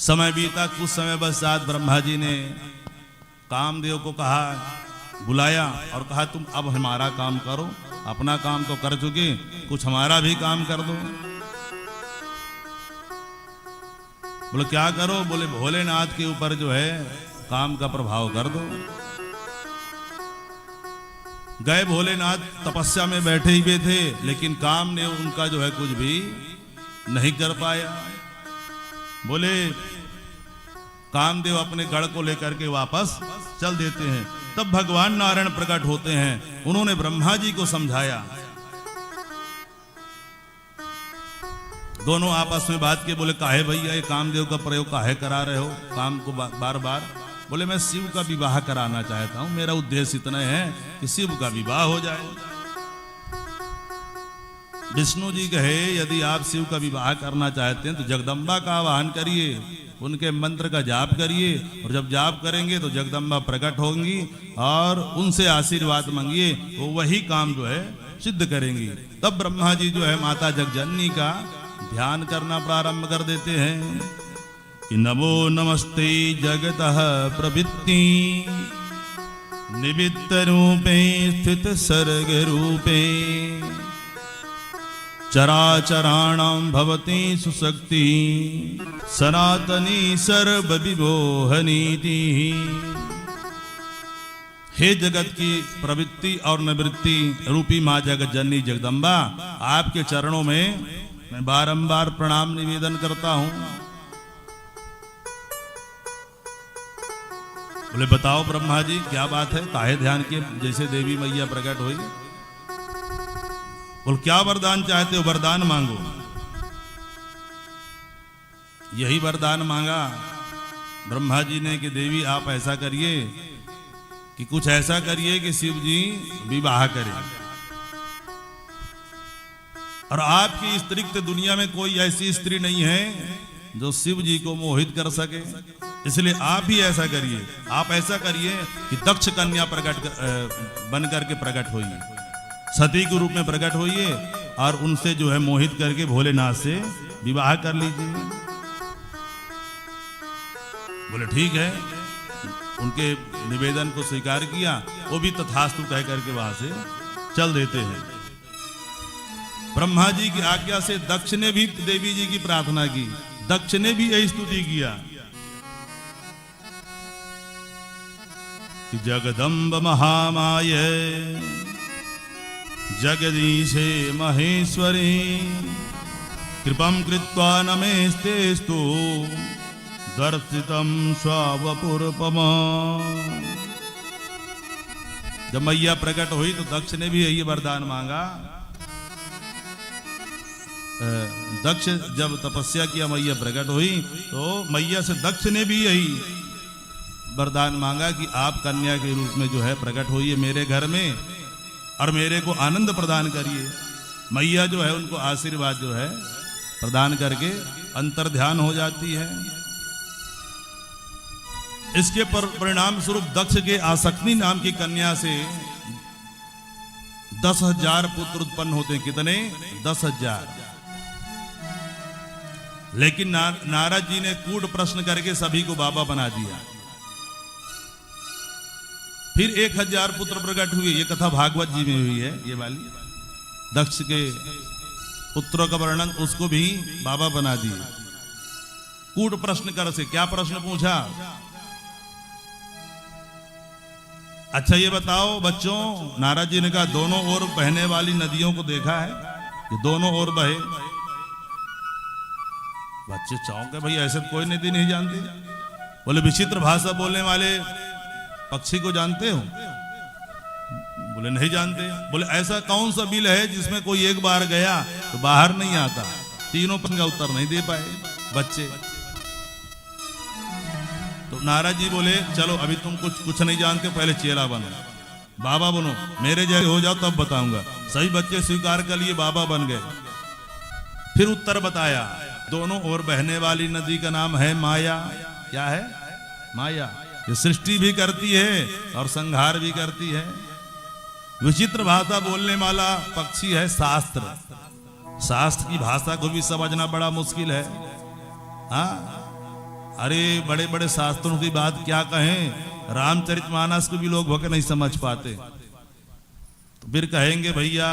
समय बीता, कुछ समय पश्चात ब्रह्मा जी ने कामदेव को कहा, बुलाया और कहा तुम अब हमारा काम करो, अपना काम तो कर चुके, कुछ हमारा भी काम कर दो। बोले क्या करो? बोले भोलेनाथ के ऊपर जो है काम का प्रभाव कर दो। गए भोलेनाथ तपस्या में बैठे हुए थे, लेकिन काम ने उनका जो है कुछ भी नहीं कर पाया। बोले कामदेव अपने गढ़ को लेकर के वापस चल देते हैं। तब भगवान नारायण प्रकट होते हैं। उन्होंने ब्रह्मा जी को समझाया। दोनों आपस में बात के बोले काहे भैया ये कामदेव का प्रयोग काहे करा रहे हो काम को बार बार? बोले मैं शिव का विवाह कराना चाहता हूं, मेरा उद्देश्य इतना है कि शिव का विवाह हो जाए। विष्णु जी कहे यदि आप शिव का विवाह करना चाहते हैं तो जगदम्बा का आवाहन करिए, उनके मंत्र का जाप करिए, और जब जाप करेंगे तो जगदम्बा प्रकट होंगी और उनसे आशीर्वाद मांगिए, वो वही काम जो है सिद्ध करेंगी। तब ब्रह्मा जी जो है माता जगजननी का ध्यान करना प्रारंभ कर देते हैं कि नमो नमस्ते जगतः प्रवृत्ति निमित्त रूपे स्थित सर्ग रूपे चराचराणां भवति सुशक्ति सनातनी सर्वविमोहनीति। हे जगत की प्रवृत्ति और निवृत्ति रूपी माँ जगत जननी जगदम्बा, आपके चरणों में मैं बारंबार प्रणाम निवेदन करता हूं। बोले बताओ ब्रह्मा जी क्या बात है, काहे ध्यान के जैसे देवी मैया प्रकट हुई? बोल क्या वरदान चाहते हो? वरदान मांगो। यही वरदान मांगा ब्रह्मा जी ने कि देवी आप ऐसा करिए कि कुछ ऐसा करिए कि शिव जी विवाह करें, और आपकी स्त्रीत्व दुनिया में कोई ऐसी स्त्री नहीं है जो शिव जी को मोहित कर सके, इसलिए आप ही ऐसा करिए। आप ऐसा करिए कि दक्ष कन्या बन करके प्रकट होइए, सती के रूप में प्रकट होइए और उनसे जो है मोहित करके भोलेनाथ से विवाह कर लीजिए। बोले ठीक है, उनके निवेदन को स्वीकार किया, वो भी तथास्तु कह करके वहां से चल देते हैं। ब्रह्मा जी की आज्ञा से दक्ष ने भी देवी जी की प्रार्थना की, दक्ष ने भी यही स्तुति किया कि जगदम्ब महामाय जगदीशे महेश्वरी कृपं कृत्वा नमेस्तेस्तु दर्शितं स्वावपुरपमा। जब मैया प्रकट हुई तो दक्ष ने भी यही वरदान मांगा। दक्ष जब तपस्या किया मैया प्रकट हुई तो मैया से दक्ष ने भी यही वरदान मांगा कि आप कन्या के रूप में जो है प्रकट होइए मेरे घर में और मेरे को आनंद प्रदान करिए। मैया जो है उनको आशीर्वाद जो है प्रदान करके अंतर ध्यान हो जाती है। इसके परिणाम स्वरूप दक्ष के आसक्ति नाम की कन्या से 10,000 पुत्र उत्पन्न होते हैं। कितने? 10,000। लेकिन नारद जी ने कूट प्रश्न करके सभी को बाबा बना दिया। फिर 1,000 पुत्र प्रकट हुए। ये कथा भागवत जी में हुई है, ये वाली दक्ष के पुत्रों का वर्णन, उसको भी बाबा बना दिए। कूट प्रश्न कर से क्या प्रश्न पूछा? अच्छा ये बताओ बच्चों, नारद जी ने कहा दोनों ओर बहने वाली नदियों को देखा है? ये दोनों ओर बहे। बच्चे चौंके, भाई ऐसे कोई नदी नहीं जानते। बोले विचित्र भाषा बोलने वाले पक्षी को जानते हो? बोले नहीं जानते। बोले ऐसा कौन सा बिल है जिसमें कोई एक बार गया तो बाहर नहीं आता? तीनों प्रश्न का उत्तर नहीं दे पाए बच्चे। तो नारद जी बोले चलो अभी तुम कुछ नहीं जानते, पहले चेला बनो, बाबा बनो, मेरे जैसे हो जाओ तब बताऊंगा। सही बच्चे स्वीकार कर लिए, बाबा बन गए। फिर उत्तर बताया, दोनों ओर बहने वाली नदी का नाम है माया। क्या है? माया। ये सृष्टि भी करती है और संहार भी करती है। विचित्र भाषा बोलने वाला पक्षी है शास्त्र। शास्त्र की भाषा को भी समझना बड़ा मुश्किल है। हाँ, अरे बड़े बड़े शास्त्रों की बात क्या कहें, रामचरितमानस को भी लोग भोके नहीं समझ पाते। तो फिर कहेंगे भैया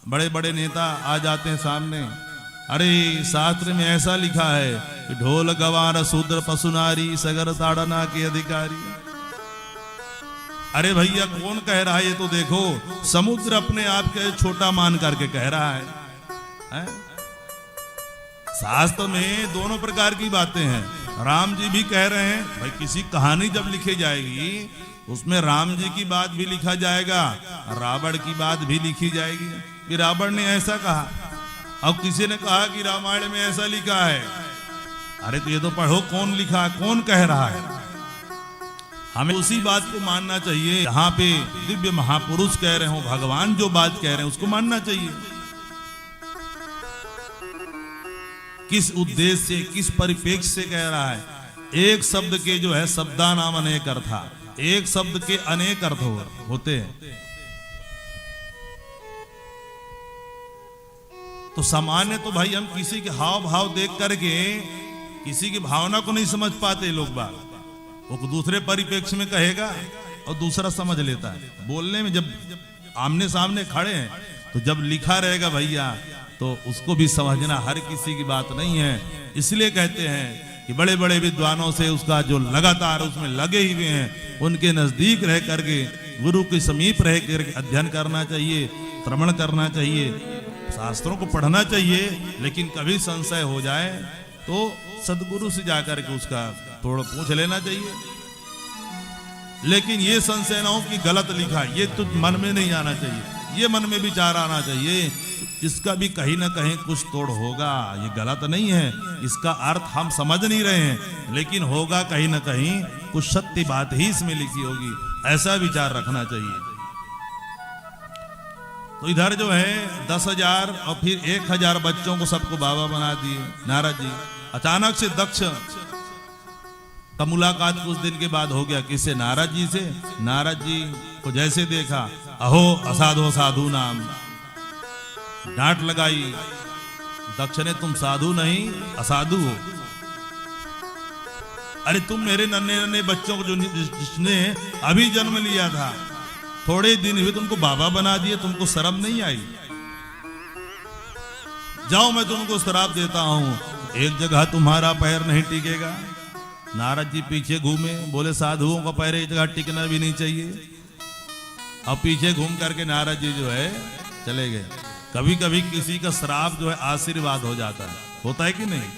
बड़े बड़े नेता आ जाते हैं सामने, अरे शास्त्र में ऐसा लिखा है कि ढोल गवार शूद्र पशु नारी सगर ताड़ना के अधिकारी। अरे भैया कौन कह रहा है ये तो देखो, समुद्र अपने आप के छोटा मान करके कह रहा है? शास्त्र में दोनों प्रकार की बातें हैं। राम जी भी कह रहे हैं भाई किसी कहानी जब लिखी जाएगी उसमें राम जी की बात भी लिखा जाएगा, रावण की बात भी लिखी जाएगी कि रावण ने ऐसा कहा। अब किसी ने कहा कि रामायण में ऐसा लिखा है, अरे तो ये तो पढ़ो कौन लिखा, कौन कह रहा है। हमें उसी बात को मानना चाहिए, यहाँ पे दिव्य महापुरुष कह रहे हो, भगवान जो बात कह रहे हैं उसको मानना चाहिए। किस उद्देश्य से, किस परिप्रेक्ष्य से कह रहा है। एक शब्द के जो है शब्दा नाम अनेक अर्था, एक शब्द के अनेक अर्थ होते हैं। तो सामान्य तो भाई हम किसी के हाव भाव देख करके किसी की भावना को नहीं समझ पाते लोग बात। वो दूसरे परिप्रेक्ष्य में कहेगा और दूसरा समझ लेता है। बोलने में जब आमने सामने खड़े हैं तो जब लिखा रहेगा भैया तो उसको भी समझना हर किसी की बात नहीं है। इसलिए कहते हैं कि बड़े बड़े विद्वानों से उसका जो लगातार उसमें लगे हुए हैं उनके नजदीक रह करके, गुरु के समीप रह करके अध्ययन करना चाहिए, श्रवण करना चाहिए, शास्त्रों को पढ़ना चाहिए। लेकिन कभी संशय हो जाए तो सदगुरु से जाकर के उसका थोड़ा पूछ लेना चाहिए। लेकिन ये संशय ना हो कि गलत लिखा, ये तो मन में नहीं आना चाहिए, ये मन में विचार आना चाहिए इसका भी कहीं ना कहीं कुछ तोड़ होगा, ये गलत नहीं है, इसका अर्थ हम समझ नहीं रहे हैं, लेकिन होगा कहीं ना कहीं कुछ सत्य बात ही इसमें लिखी होगी, ऐसा विचार रखना चाहिए। तो इधर जो है 10,000 और फिर 1,000 बच्चों को सबको बाबा बना दिए नारद जी। अचानक से दक्ष का मुलाकात कुछ दिन के बाद हो गया, किससे? नारद जी से। नारद जी को जैसे देखा, अहो असाधो साधु नाम, डांट लगाई। दक्ष ने तुम साधु नहीं असाधु हो। अरे तुम मेरे नन्हे नन्हे बच्चों को जो जिसने अभी जन्म लिया था थोड़े दिन हुए तुमको बाबा बना दिए, तुमको शर्म नहीं आई? जाओ मैं तुमको शराप देता हूं, एक जगह तुम्हारा पैर नहीं टिकेगा। नारद जी पीछे घूमे, बोले साधुओं का पैर एक जगह टिकना भी नहीं चाहिए। अब पीछे घूम करके नारद जी जो है चले गए। कभी कभी किसी का श्राप जो है आशीर्वाद हो जाता है, होता है कि नहीं,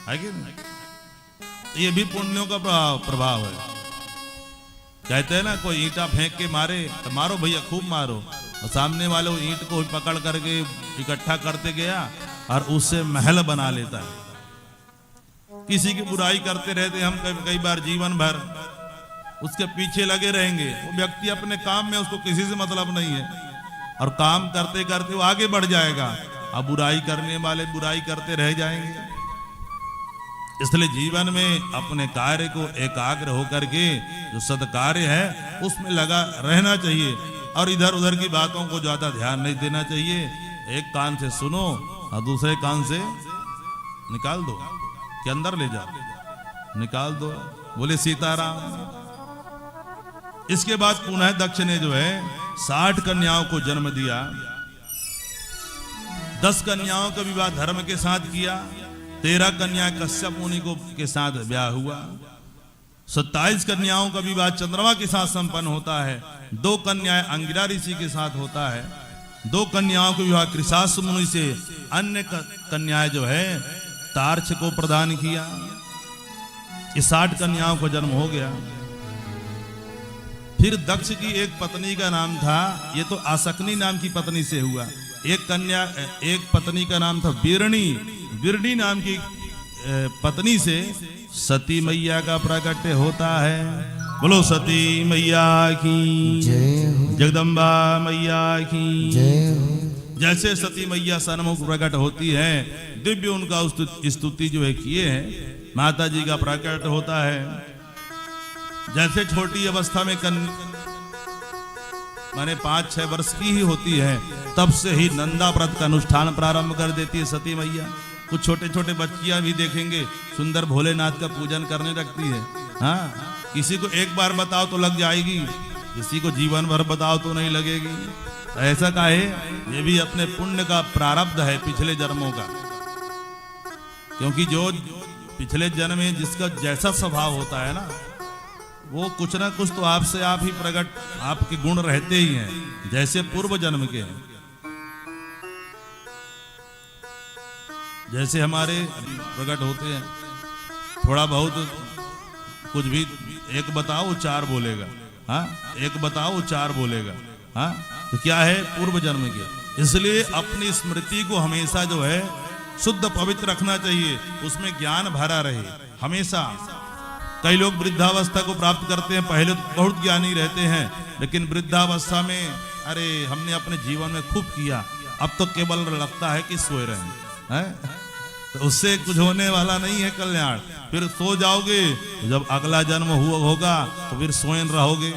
है कि नहीं? ये भी पुण्यों का प्रभाव है। कहते हैं ना कोई ईंटा फेंक के मारे तो मारो भैया खूब मारो, और सामने वाले ईंट को पकड़ करके इकट्ठा करते गया और उससे महल बना लेता है। किसी की बुराई करते रहते हम कई बार जीवन भर उसके पीछे लगे रहेंगे। वो व्यक्ति अपने काम में, उसको किसी से मतलब नहीं है, और काम करते करते वो आगे बढ़ जाएगा, अब बुराई करने वाले बुराई करते रह जाएंगे। इसलिए जीवन में अपने कार्य को एकाग्र होकर के जो सत्कार्य है उसमें लगा रहना चाहिए, और इधर उधर की बातों को ज्यादा ध्यान नहीं देना चाहिए। एक कान से सुनो और दूसरे कान से निकाल दो, के अंदर ले जाओ, निकाल दो। बोले सीताराम। इसके बाद पुनः दक्ष ने जो है 60 कन्याओं को जन्म दिया। 10 कन्याओं का विवाह धर्म के साथ किया, 13 कन्या कश्यप मुनि को के साथ ब्याह हुआ, 27 कन्याओं का विवाह चंद्रमा के साथ संपन्न होता है, 2 कन्याएं अंगिरा ऋषि के साथ होता है, 2 कन्याओं का विवाह कृशास मुनि से, अन्य कन्याएं जो है तार्क्ष को प्रदान किया। ये 60 कन्याओं का जन्म हो गया। फिर दक्ष की एक पत्नी का नाम था, ये तो आसकनी नाम की पत्नी से हुआ। एक पत्नी का नाम था वीरणी, वीरणी नाम की पत्नी से सती मैया का प्रकट होता है। बोलो सती मैया की जय, जगदम्बा मैया की जय। जैसे सती मैया सन्मुख प्रकट होती है, दिव्य उनका स्तुति जो है किए हैं, माता जी का प्रकट होता है। जैसे छोटी अवस्था में माने 5-6 वर्ष की ही होती है, तब से ही नंदा व्रत का अनुष्ठान प्रारंभ कर देती है सती मैया। कुछ छोटे छोटे बच्चियां भी देखेंगे सुंदर भोलेनाथ का पूजन करने लगती है। हाँ, किसी को एक बार बताओ तो लग जाएगी, किसी को जीवन भर बताओ तो नहीं लगेगी। ऐसा काहे? ये भी अपने पुण्य का प्रारब्ध है पिछले जन्मों का, क्योंकि जो पिछले जन्म में जिसका जैसा स्वभाव होता है ना, वो कुछ ना कुछ तो आपसे आप ही प्रकट आपके गुण रहते ही हैं, जैसे पूर्व जन्म के हैं। जैसे हमारे प्रकट होते हैं, थोड़ा बहुत कुछ भी एक बताओ चार बोलेगा। हाँ, एक बताओ चार बोलेगा। हाँ, तो क्या है? पूर्व जन्म के। इसलिए अपनी स्मृति को हमेशा जो है शुद्ध पवित्र रखना चाहिए, उसमें ज्ञान भरा रहे हमेशा। कई लोग वृद्धावस्था को प्राप्त करते हैं, पहले तो बहुत ज्ञानी रहते हैं, लेकिन वृद्धावस्था में अरे हमने अपने जीवन में खूब किया, अब तो केवल लगता है कि सोए रहे हैं। तो उससे कुछ होने वाला नहीं है कल्याण। फिर सो जाओगे, जब अगला जन्म होगा तो फिर सोए रहोगे।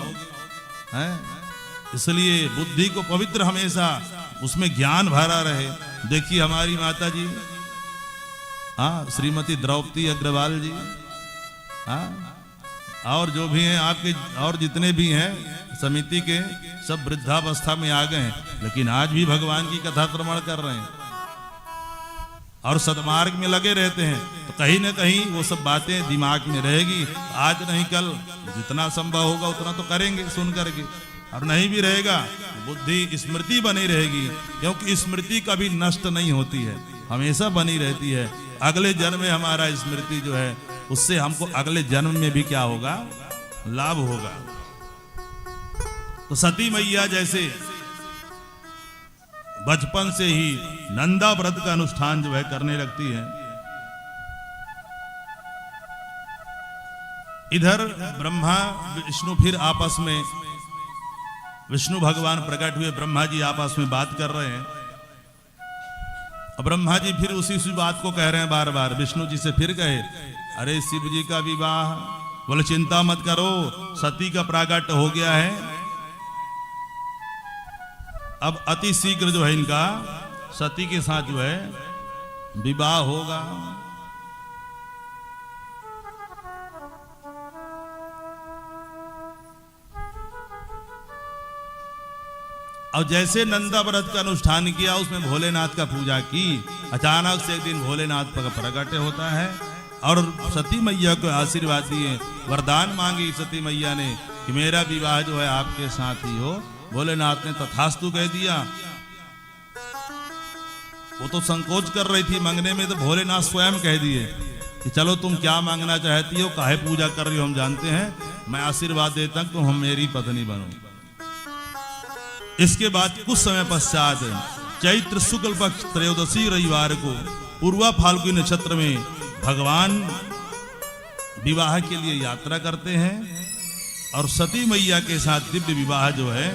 हैं? इसलिए बुद्धि को पवित्र हमेशा, उसमें ज्ञान भरा रहे। देखिए हमारी माता जी, हाँ, श्रीमती द्रौपदी अग्रवाल जी, हाँ, और जो भी हैं आपके और जितने भी हैं समिति के, सब वृद्धावस्था में आ गए हैं, लेकिन आज भी भगवान की कथा श्रवण कर रहे हैं और सदमार्ग में लगे रहते हैं। तो कहीं ना कहीं वो सब बातें दिमाग में रहेगी। आज नहीं कल जितना संभव होगा उतना तो करेंगे सुन करके, और नहीं भी रहेगा बुद्धि स्मृति बनी रहेगी, क्योंकि स्मृति कभी नष्ट नहीं होती है, हमेशा बनी रहती है। अगले जन्म में हमारा स्मृति जो है, उससे हमको अगले जन्म में भी क्या होगा? लाभ होगा। तो सती मैया जैसे बचपन से ही नंदा व्रत का अनुष्ठान जो है करने लगती है। इधर ब्रह्मा विष्णु फिर आपस में, विष्णु भगवान प्रकट हुए, ब्रह्मा जी आपस में बात कर रहे हैं। अब ब्रह्मा जी फिर उसी बात को कह रहे हैं बार बार, विष्णु जी से फिर कहे, अरे शिव जी का विवाह, बोले चिंता मत करो, सती का प्राकट्य हो गया है, अब अति शीघ्र जो है इनका सती के साथ जो है विवाह होगा। और जैसे नंदा व्रत का अनुष्ठान किया, उसमें भोलेनाथ का पूजा की, अचानक से एक दिन भोलेनाथ का प्रकट होता है और सती मैया को आशीर्वाद दिए, वरदान मांगी सती मैया ने कि मेरा विवाह जो है आपके साथ ही हो। भोलेनाथ ने तथास्तु कह दिया। वो तो संकोच कर रही थी मांगने में, तो भोलेनाथ स्वयं कह दिए कि चलो तुम क्या मांगना चाहती हो, काहे पूजा कर रही हो, हम जानते हैं, मैं आशीर्वाद देता हूं तुम मेरी पत्नी बनो। इसके बाद कुछ समय पश्चात चैत्र शुक्ल पक्ष त्रयोदशी रविवार को पूर्वा फाल्गुनी नक्षत्र में भगवान विवाह के लिए यात्रा करते हैं और सती मैया के साथ दिव्य विवाह जो है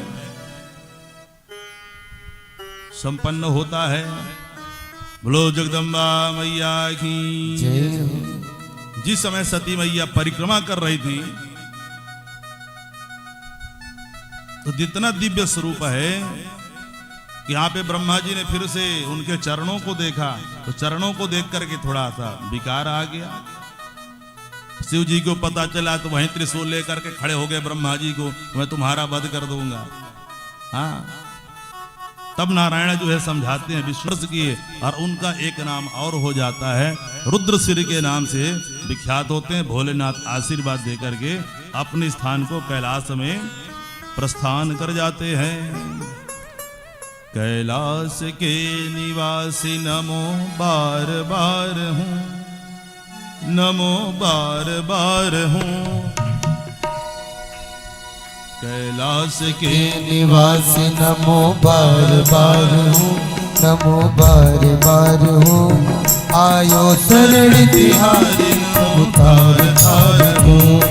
संपन्न होता है। बोलो जगदम्बा मैया की जय। जिस समय सती मैया परिक्रमा कर रही थी, तो जितना दिव्य स्वरूप है कि यहाँ पे ब्रह्मा जी ने फिर से उनके चरणों को देखा, तो चरणों को देख करके थोड़ा सा विकार आ गया। शिव जी को पता चला तो वहीं त्रिशूल लेकर के खड़े हो गए ब्रह्मा जी को, मैं तुम्हारा वध कर दूंगा। हाँ, तब नारायण जो है समझाते हैं विष्णु की, और उनका एक नाम और हो जाता है, रुद्रसिर के नाम से विख्यात होते हैं। भोलेनाथ आशीर्वाद दे करके अपने स्थान को कैलाश में प्रस्थान कर जाते हैं। कैलाश के निवासी नमो बार बार हूँ, नमो बार बार हूँ। कैलाश के निवासी नमो बार बार हूँ, नमो बार बार हूँ। आयो शरण तिहारी नमो बार बार हूँ,